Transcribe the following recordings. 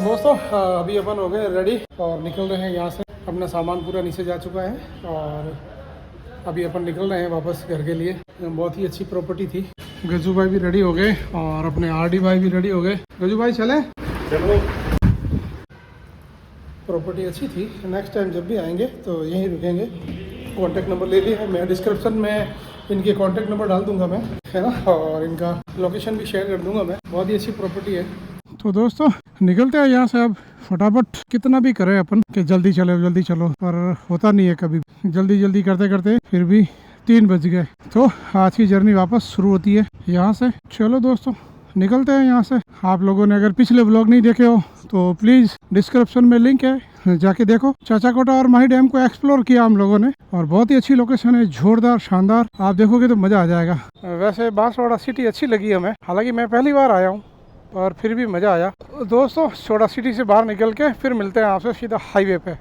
दोस्तों अभी अपन हो गए रेडी और निकल रहे हैं यहाँ से। अपना सामान पूरा नीचे जा चुका है और अभी अपन निकल रहे हैं वापस घर के लिए। बहुत ही अच्छी प्रॉपर्टी थी। गजू भाई भी रेडी हो गए और अपने आरडी भाई भी रेडी हो गए। गजू भाई चले चलो। प्रॉपर्टी अच्छी थी। नेक्स्ट टाइम जब भी आएंगे तो यहीं रुकेंगे। कॉन्टैक्ट नंबर ले लिया है, मैं डिस्क्रिप्शन में इनके कॉन्टैक्ट नंबर डाल दूंगा मैं, है ना, और इनका लोकेशन भी शेयर कर दूंगा मैं। बहुत ही अच्छी प्रॉपर्टी है। तो दोस्तों निकलते हैं यहाँ से अब फटाफट। कितना भी करें अपन कि जल्दी चलो पर होता नहीं है कभी। जल्दी करते करते फिर भी 3 बज गए। तो आज की जर्नी वापस शुरू होती है यहाँ से। चलो दोस्तों निकलते हैं यहाँ से। आप लोगों ने अगर पिछले व्लॉग नहीं देखे हो तो प्लीज डिस्क्रिप्शन में लिंक है, जाके देखो। चाचा कोटा और माही डैम को एक्सप्लोर किया हम लोगों ने और बहुत ही अच्छी लोकेशन है, जोरदार शानदार। आप देखोगे तो मजा आ जाएगा। वैसे बांसवाड़ा सिटी अच्छी लगी हमें, हालांकि मैं पहली बार आया हूँ और फिर भी मज़ा आया। दोस्तों छोटा सिटी से बाहर निकल के फिर मिलते हैं आपसे सीधा हाईवे पे।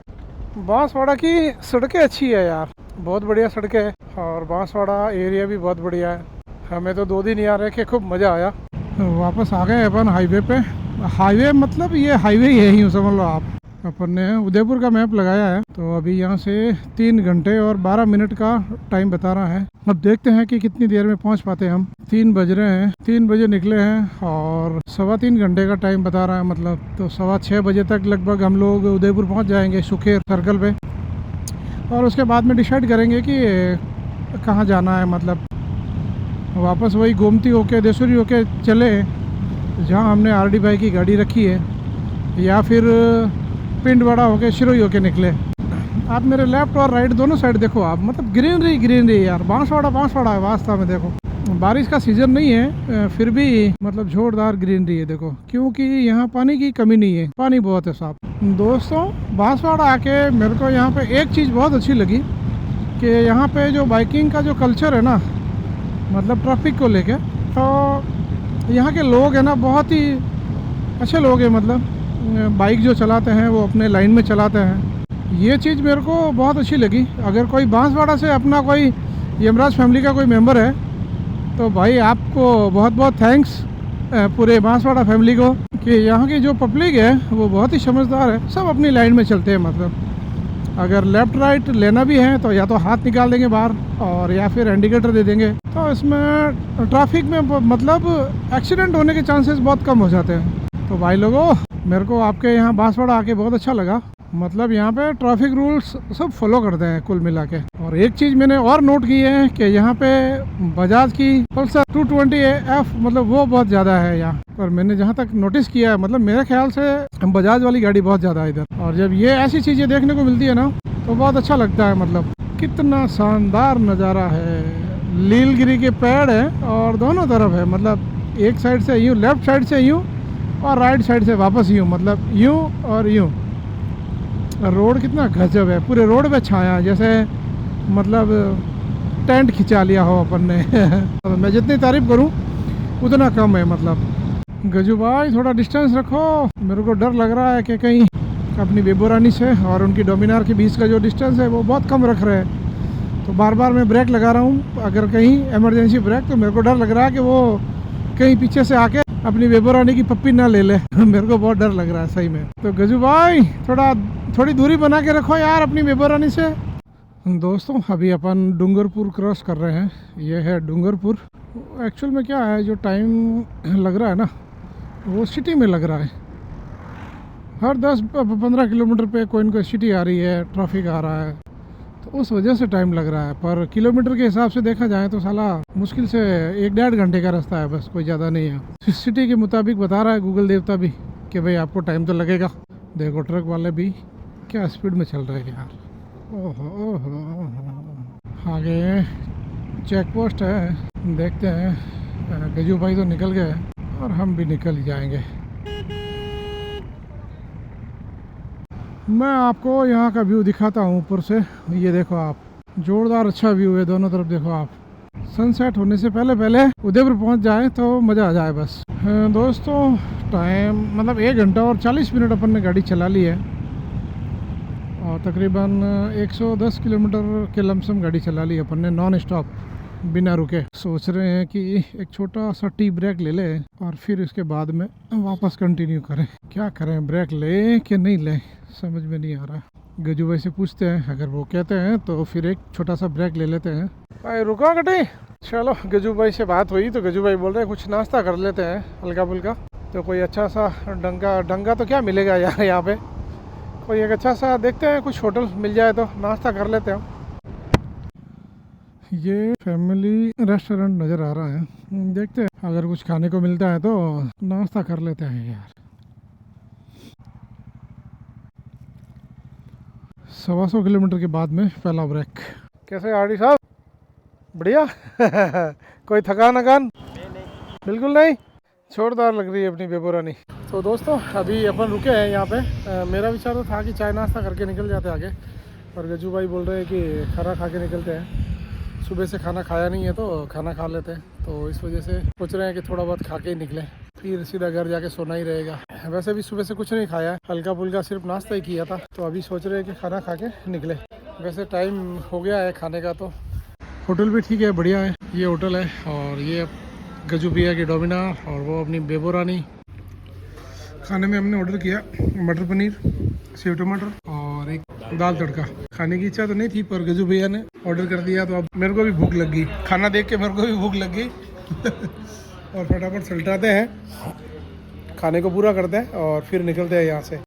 बांसवाड़ा की सड़कें अच्छी है यार, बहुत बढ़िया सड़कें है और बांसवाड़ा एरिया भी बहुत बढ़िया है। हमें तो 2 दिन यहाँ रह के खूब मज़ा आया। वापस आ गए अपन हाईवे पे। हाईवे मतलब ये हाईवे ही है ही समझ लो आप। अपन ने उदयपुर का मैप लगाया है तो अभी यहाँ से 3 घंटे और 12 मिनट का टाइम बता रहा है। अब देखते हैं कि कितनी देर में पहुँच पाते हैं हम। 3 बज रहे हैं, 3 बजे निकले हैं और 3.25 घंटे का टाइम बता रहा है, मतलब तो 6:15 बजे तक लगभग हम लोग उदयपुर पहुँच जाएंगे सुखेर सर्कल पे। और उसके बाद में डिसाइड करेंगे कि कहाँ जाना है। मतलब वापस वही गोमती होके देसूरी होके चले जहाँ हमने आरडी भाई की गाड़ी रखी है, या फिर पिंडवाड़ा होके शिरोई होके निकले। आप मेरे लेफ्ट और राइट दोनों साइड देखो आप, मतलब ग्रीनरी यार। बांसवाड़ा है वास्तव में। देखो बारिश का सीजन नहीं है फिर भी मतलब जोरदार ग्रीनरी है। देखो क्योंकि यहाँ पानी की कमी नहीं है, पानी बहुत है साफ। दोस्तों बांसवाड़ा आके मेरे को यहाँ पे एक चीज़ बहुत अच्छी लगी कि यहाँ पे जो बाइकिंग का जो कल्चर है ना, मतलब ट्रैफिक को लेके, तो यहाँ के लोग हैं ना बहुत ही अच्छे लोग हैं। मतलब बाइक जो चलाते हैं वो अपने लाइन में चलाते हैं। ये चीज़ मेरे को बहुत अच्छी लगी। अगर कोई बांसवाड़ा से अपना कोई यमराज फैमिली का कोई मेंबर है तो भाई आपको बहुत बहुत थैंक्स पूरे बांसवाड़ा फैमिली को, कि यहाँ की जो पब्लिक है वो बहुत ही समझदार है। सब अपनी लाइन में चलते हैं। मतलब अगर लेफ़्ट राइट लेना भी है तो या तो हाथ निकाल देंगे बाहर और या फिर इंडिकेटर दे देंगे। तो इसमें ट्रैफिक में मतलब एक्सीडेंट होने के चांसेस बहुत कम हो जाते हैं। तो भाई लोगों मेरे को आपके यहाँ बांसवाड़ा आके बहुत अच्छा लगा। मतलब यहाँ पे ट्रैफिक रूल्स सब फॉलो करते हैं कुल मिला के। और एक चीज़ मैंने और नोट की है कि यहाँ पे बजाज की पल्सर 220F मतलब वो बहुत ज़्यादा है यहाँ पर। मैंने जहाँ तक नोटिस किया है, मतलब मेरे ख्याल से बजाज वाली गाड़ी बहुत ज़्यादा है इधर। और जब ये ऐसी चीज़ें देखने को मिलती है ना तो बहुत अच्छा लगता है। मतलब कितना शानदार नज़ारा है। नीलगिरी के पेड़ है और दोनों तरफ है। मतलब एक साइड से यूँ, लेफ्ट साइड से यूँ और राइट साइड से वापस यूँ, मतलब यूँ और यूँ। रोड कितना गजब है, पूरे रोड पे छाया जैसे मतलब टेंट खिंचा लिया हो अपन ने। मैं जितनी तारीफ करूं उतना कम है। मतलब गजू भाई थोड़ा डिस्टेंस रखो, मेरे को डर लग रहा है कि कहीं अपनी बेबो रानी से और उनकी डोमिनार के बीच का जो डिस्टेंस है वो बहुत कम रख रहे हैं। तो बार बार मैं ब्रेक लगा रहा हूँ, अगर कहीं इमरजेंसी ब्रेक। तो मेरे को डर लग रहा है कि वो कहीं पीछे से आके अपनी बेबो रानी की पप्पी ना ले ले। मेरे को बहुत डर लग रहा है सही में। तो गजू भाई थोड़ी दूरी बना के रखो यार अपनी बेबो रानी से। दोस्तों अभी अपन डूंगरपुर क्रॉस कर रहे हैं। ये है डूंगरपुर। एक्चुअल में क्या है, जो टाइम लग रहा है ना वो सिटी में लग रहा है। हर 10-15 किलोमीटर पे कोई न कोई सिटी आ रही है, ट्रैफिक आ रहा है, तो उस वजह से टाइम लग रहा है। पर किलोमीटर के हिसाब से देखा जाए तो साला मुश्किल से 1-1.5 घंटे का रास्ता है बस, कोई ज़्यादा नहीं है। सिटी के मुताबिक बता रहा है गूगल देवता भी कि भाई आपको टाइम तो लगेगा। देखो ट्रक वाले भी क्या स्पीड में चल रहे हैं यार। ओहो आगे चेक पोस्ट है, देखते हैं। गजू भाई तो निकल गए और हम भी निकल ही जाएंगे। मैं आपको यहाँ का व्यू दिखाता हूँ ऊपर से। ये देखो आप, जोरदार अच्छा व्यू है दोनों तरफ। देखो आप, सनसेट होने से पहले उदयपुर पहुँच जाए तो मज़ा आ जाए बस। दोस्तों टाइम मतलब 1 घंटा और 40 मिनट अपन ने गाड़ी चला ली है और तकरीबन 110 किलोमीटर के लमसम गाड़ी चला ली अपन ने नॉन स्टॉप। बिना रुके। सोच रहे हैं कि एक छोटा सा टी ब्रेक ले ले और फिर इसके बाद में वापस कंटिन्यू करें। क्या करें, ब्रेक ले कि नहीं ले, समझ में नहीं आ रहा। गजू भाई से पूछते हैं, अगर वो कहते हैं तो फिर एक छोटा सा ब्रेक ले लेते हैं। भाई रुको कटे। चलो गजू भाई से बात हुई तो गजू भाई बोल रहे हैं कुछ नाश्ता कर लेते हैं हल्का फुल्का। तो कोई अच्छा सा डंगा तो क्या मिलेगा यार यहाँ पे, कोई एक अच्छा सा देखते हैं, कुछ होटल मिल जाए तो नाश्ता कर लेते हैं। ये फैमिली रेस्टोरेंट नज़र आ रहा है, देखते हैं अगर कुछ खाने को मिलता है तो नाश्ता कर लेते हैं यार। 125 किलोमीटर के बाद में पहला ब्रेक। कैसे आरडी साहब, बढ़िया? कोई थकान अकान? बिल्कुल नहीं, छोरदार लग रही है अपनी बेबोरानी। तो दोस्तों अभी अपन रुके हैं यहाँ पे। मेरा विचार तो था कि चाय नाश्ता करके निकल जाते आगे, और गजू भाई बोल रहे हैं कि खाना खा के निकलते हैं। सुबह से खाना खाया नहीं है तो खाना खा लेते हैं, तो इस वजह से सोच रहे हैं कि थोड़ा बहुत खा के ही निकले, फिर सीधा घर जाके सोना ही रहेगा। वैसे भी सुबह से कुछ नहीं खाया, हल्का फुल्का सिर्फ नाश्ता ही किया था, तो अभी सोच रहे हैं कि खाना खा के निकले। वैसे टाइम हो गया है खाने का। तो होटल भी ठीक है, बढ़िया है। ये होटल है और ये गजू भैया की डोमिनार और वो अपनी बेबोरानी। खाने में हमने ऑर्डर किया मटर पनीर, सेव टमाटर और एक दाल तड़का। खाने की इच्छा तो नहीं थी पर गजू भैया ने ऑर्डर कर दिया तो अब मेरे को भी भूख लग गई। खाना देख के मेरे को भी भूख लग गई। और फटाफट सलटाते हैं, खाने को पूरा करते हैं और फिर निकलते हैं यहाँ से।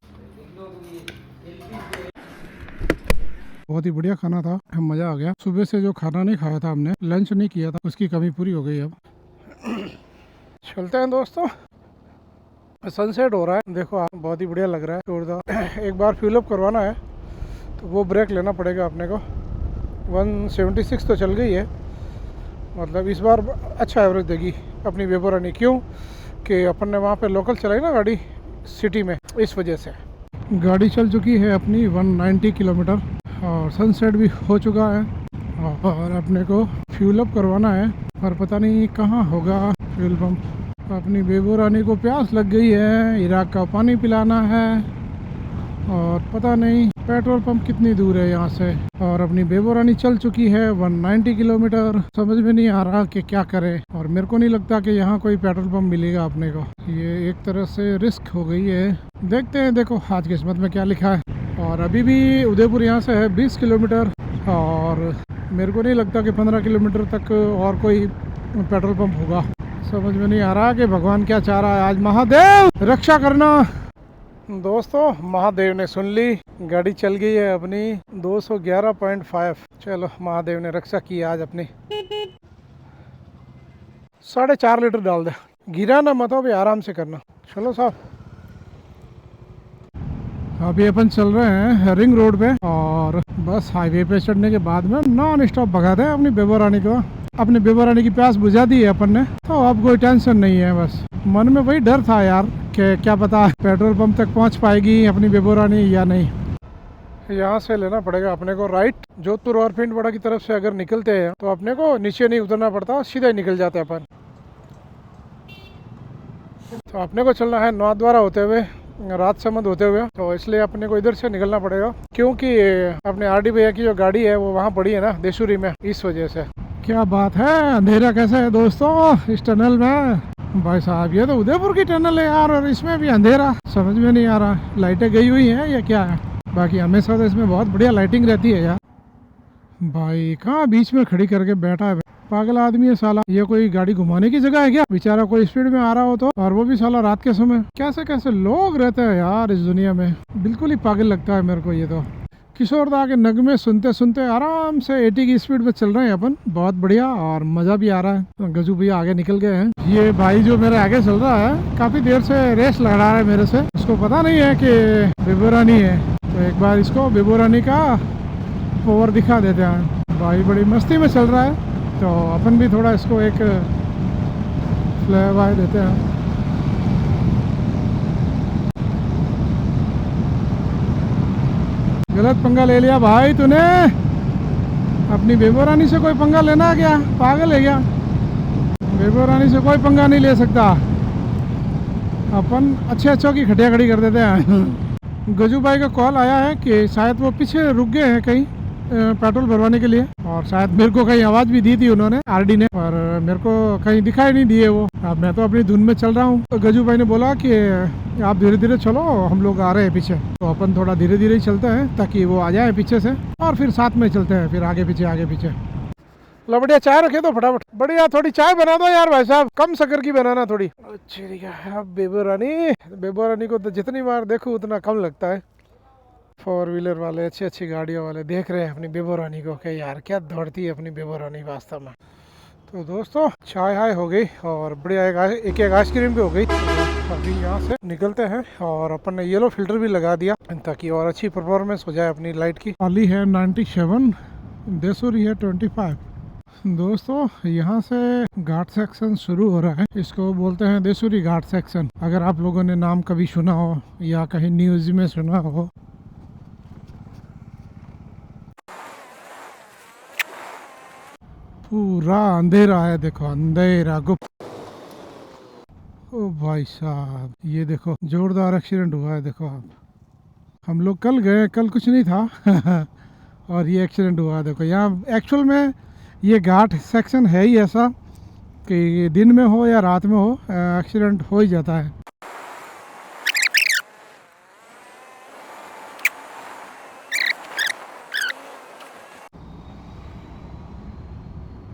बहुत ही बढ़िया खाना था, मज़ा आ गया। सुबह से जो खाना नहीं खाया था हमने, लंच नहीं किया था, उसकी कमी पूरी हो गई। अब चलते हैं दोस्तों, सनसेट हो रहा है, देखो आप, बहुत ही बढ़िया लग रहा है। जोरदार। एक बार फ्यूल अप करवाना है तो वो ब्रेक लेना पड़ेगा अपने को। 176 तो चल गई है, मतलब इस बार अच्छा एवरेज देगी अपनी बेबोरानी। क्यों कि अपन ने वहाँ पे लोकल चलाई ना गाड़ी सिटी में, इस वजह से। गाड़ी चल चुकी है अपनी 190 किलोमीटर और सनसेट भी हो चुका है, और अपने को फ्यूल अप करवाना है, पर पता नहीं कहाँ होगा फ्यूल पंप। अपनी बेबोरानी को प्यास लग गई है, इराक का पानी पिलाना है, और पता नहीं पेट्रोल पंप कितनी दूर है यहाँ से। और अपनी बेबोरानी चल चुकी है 190 किलोमीटर। समझ में नहीं आ रहा कि क्या करें, और मेरे को नहीं लगता कि यहाँ कोई पेट्रोल पंप मिलेगा अपने को। ये एक तरह से रिस्क हो गई है, देखते हैं। देखो आज किस्मत में क्या लिखा है। और अभी भी उदयपुर यहाँ से है 20 किलोमीटर, और मेरे को नहीं लगता कि 15 किलोमीटर तक और कोई पेट्रोल पंप होगा। समझ में नहीं आ रहा कि भगवान क्या चाह रहा है। आज महादेव रक्षा करना। दोस्तों महादेव ने सुन ली, गाड़ी चल गई है अपनी 211.5। चलो महादेव ने रक्षा की आज अपनी। 4.5 लीटर डाल दे, गिरा ना मत, अभी आराम से करना। चलो साहब, अभी अपन चल रहे हैं रिंग रोड पे, और बस हाईवे पे चढ़ने के बाद में नॉन स्टॉप भगाते हैं अपनी बेबोरानी को। अपनी बेबोरानी की प्यास बुझा दी है अपन ने, तो अब कोई टेंशन नहीं है। बस मन में वही डर था यार कि क्या पता पेट्रोल पंप तक पहुंच पाएगी अपनी बेबोरानी या नहीं। यहाँ से लेना पड़ेगा अपने को राइट, जोधपुर और पिंडवाड़ा की तरफ से अगर निकलते हैं तो अपने को नीचे नहीं उतरना पड़ता, सीधा ही निकल जाते हैं अपन। तो अपने को चलना है नौद्वारा होते हुए, राजसमंद होते हुए, तो इसलिए अपने को इधर से निकलना पड़ेगा, क्योंकि अपने आरडी भैया की जो गाड़ी है वो वहाँ पड़ी है ना देशुरी में, इस वजह से। क्या बात है, अंधेरा कैसा है दोस्तों इस टनल में। भाई साहब ये तो उदयपुर की टनल है यार, और इसमें भी अंधेरा, समझ में नहीं आ रहा लाइटें गई हुई हैं या क्या है। बाकी हमेशा तो इसमें बहुत बढ़िया लाइटिंग रहती है यार। भाई कहाँ बीच में खड़ी करके बैठा है, पागल आदमी है साला। ये कोई गाड़ी घुमाने की जगह है क्या? बेचारा कोई स्पीड में आ रहा हो तो, और वो भी साला रात के समय। कैसे कैसे लोग रहते हैं यार इस दुनिया में, बिल्कुल ही पागल लगता है मेरे को ये तो। किशोर दा के नगमे सुनते सुनते आराम से 80 की स्पीड में चल रहे हैं अपन, बहुत बढ़िया, और मजा भी आ रहा है। गजू भैया आगे निकल गए हैं। ये भाई जो मेरे आगे चल रहा है काफी देर से रेस लगा रहा है मेरे से, उसको पता नहीं है कि बेबोरानी है, तो एक बार इसको बेबोरानी का पावर दिखा देते हैं। भाई बड़ी मस्ती में चल रहा है, तो अपन भी थोड़ा इसको एक फ्लाई देते हैं। गलत पंगा ले लिया भाई तूने, अपनी बेबोरानी से कोई पंगा लेना है क्या? पागल है क्या? बेबोरानी से कोई पंगा नहीं ले सकता, अपन अच्छे अच्छों की खटिया खड़ी कर देते हैं। गजू भाई का कॉल आया है कि शायद वो पीछे रुक गए हैं कहीं पेट्रोल भरवाने के लिए, और शायद मेरे को कहीं आवाज़ भी दी थी उन्होंने, आरडी ने, पर मेरे को कहीं दिखाई नहीं दिए वो। अब मैं तो अपनी धुन में चल रहा हूँ। तो गजू भाई ने बोला कि आप धीरे धीरे चलो, हम लोग आ रहे हैं पीछे, तो अपन थोड़ा धीरे धीरे ही चलते हैं ताकि वो आ जाए पीछे से, और फिर साथ में चलते हैं, फिर आगे पीछे। लो बढ़िया, चाय रखे दो फटाफट। बढ़िया थोड़ी चाय बना दो यार भाई साहब, कम शक्कर की बनाना थोड़ी। अच्छा बेबो रानी को तो जितनी बार देखो उतना कम लगता है। 4 व्हीलर वाले, अच्छी गाड़ियों वाले देख रहे हैं अपनी बेबो रानी को कि यार क्या दौड़ती है अपनी बेबो रानी वास्तव में। तो दोस्तों चाय हाय हो गई और बढ़िया एक आइसक्रीम भी हो गई। अभी यहाँ से निकलते हैं और अपन ने येलो फिल्टर भी लगा दिया ताकि और अच्छी परफॉर्मेंस हो जाए अपनी लाइट की। पाली है 97, देसूरी है 25। दोस्तों यहाँ से घाट सेक्शन शुरू हो रहा है, इसको बोलते हैं देसूरी घाट सेक्शन। अगर आप लोगों ने नाम कभी सुना हो या कहीं न्यूज में सुना हो। पूरा अंधेरा है, देखो अंधेरा गुप्त। ओ भाई साहब ये देखो जोरदार एक्सीडेंट हुआ है, देखो आप। हम लोग कल गए, कल कुछ नहीं था और ये एक्सीडेंट हुआ है। देखो यहाँ एक्चुअल में ये घाट सेक्शन है ही ऐसा कि दिन में हो या रात में हो एक्सीडेंट हो ही जाता है।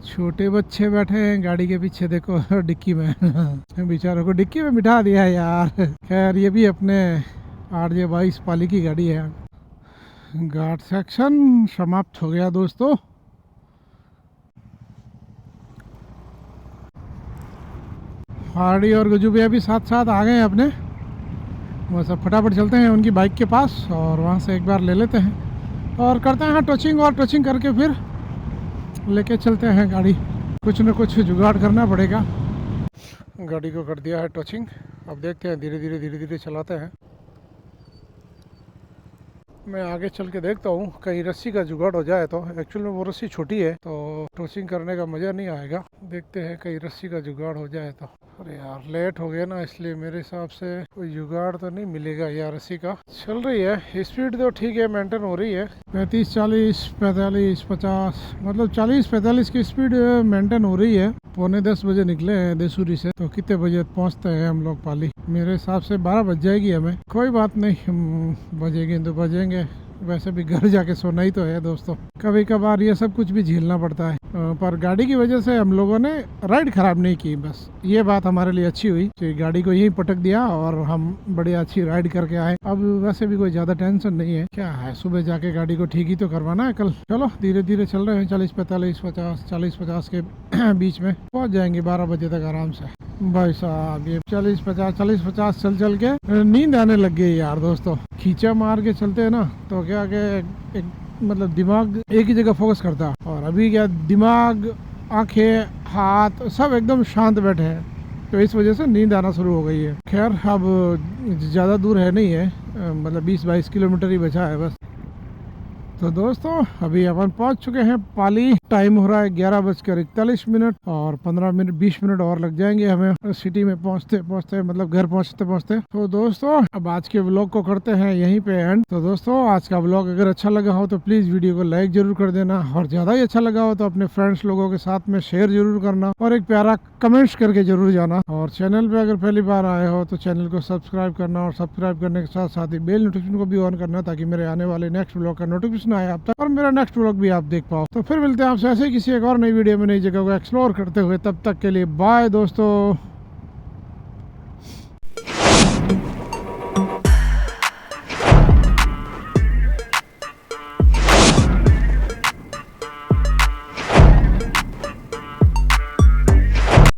छोटे बच्चे बैठे हैं गाड़ी के पीछे, देखो डिक्की में बेचारों को डिक्की में बिठा दिया है यार। खैर ये भी अपने RJ22 पाली की गाड़ी है। घाट सेक्शन समाप्त हो गया दोस्तों। हार्डी और गजू भैया भी साथ साथ आ गए हैं अपने। बस अब फटाफट चलते हैं उनकी बाइक के पास और वहाँ से एक बार ले लेते हैं और करते हैं टचिंग, और टचिंग करके फिर लेके चलते हैं गाड़ी। कुछ न कुछ जुगाड़ करना पड़ेगा। गाड़ी को कर दिया है टचिंग, अब देखते हैं धीरे धीरे चलाते हैं। मैं आगे चल के देखता हूँ कहीं रस्सी का जुगाड़ हो जाए तो। एक्चुअल में वो रस्सी छोटी है तो टॉसिंग करने का मज़ा नहीं आएगा। देखते हैं कहीं रस्सी का जुगाड़ हो जाए तो। अरे यार लेट हो गया ना, इसलिए मेरे हिसाब से कोई जुगाड़ तो नहीं मिलेगा यार। रस्सी का चल रही है, स्पीड तो ठीक है, मेंटेन हो रही है 35, 40, 45, 50, मतलब 40-45 की स्पीड मेंटेन हो रही है। 9:45 बजे निकले हैं देसूरी से, तो कितने बजे पहुंचते हैं हम लोग पाली? मेरे हिसाब से 12 बज जाएगी हमें। कोई बात नहीं, हम बजेंगे तो बजेंगे, वैसे भी घर जाके सोना ही तो है दोस्तों। कभी कभार ये सब कुछ भी झेलना पड़ता है, पर गाड़ी की वजह से हम लोगों ने राइड खराब नहीं की। बस ये बात हमारे लिए अच्छी हुई कि गाड़ी को यहीं पटक दिया और हम बढ़िया अच्छी राइड करके आए। अब वैसे भी कोई ज्यादा टेंशन नहीं है। क्या है, सुबह जाके गाड़ी को ठीक ही तो करवाना है कल। चलो धीरे धीरे चल रहे हैं, 40-45, 50, 40-50 के बीच में पहुंच जाएंगे 12 बजे तक आराम से। भाई साहब ये 40-50 चल के नींद आने लग गई यार दोस्तों। खींचा मार के चलते हैं ना तो क्या एक मतलब दिमाग एक ही जगह फोकस करता है, और अभी क्या दिमाग, आंखें, हाथ सब एकदम शांत बैठे हैं, तो इस वजह से नींद आना शुरू हो गई है। खैर अब ज़्यादा दूर है नहीं है, मतलब 20-22 किलोमीटर ही बचा है बस। तो दोस्तों अभी अपन पहुंच चुके हैं पाली। टाइम हो रहा है 11:41 और 15-20 मिनट और लग जाएंगे हमें सिटी में पहुंचते मतलब घर पहुंचते। तो दोस्तों अब आज के व्लॉग को करते हैं यहीं पे एंड। तो दोस्तों आज का व्लॉग अगर अच्छा लगा हो तो प्लीज वीडियो को लाइक जरूर कर देना, और ज्यादा ही अच्छा लगा हो तो अपने फ्रेंड्स लोगों के साथ में शेयर जरूर करना, और एक प्यारा कमेंट्स करके जरूर जाना। और चैनल पे अगर पहली बार आए हो तो चैनल को सब्सक्राइब करना, और सब्सक्राइब करने के साथ साथ ही बेल नोटिफिकेशन को भी ऑन करना, ताकि मेरे आने वाले नेक्स्ट व्लॉग का नोटिफिकेशन आए आप तक और मेरा नेक्स्ट व्लॉग भी आप देख पाओ। तो फिर मिलते हैं आपसे ऐसे ही किसी एक और नई वीडियो में नई जगह को एक्सप्लोर करते हुए। तब तक के लिए बाय दोस्तों।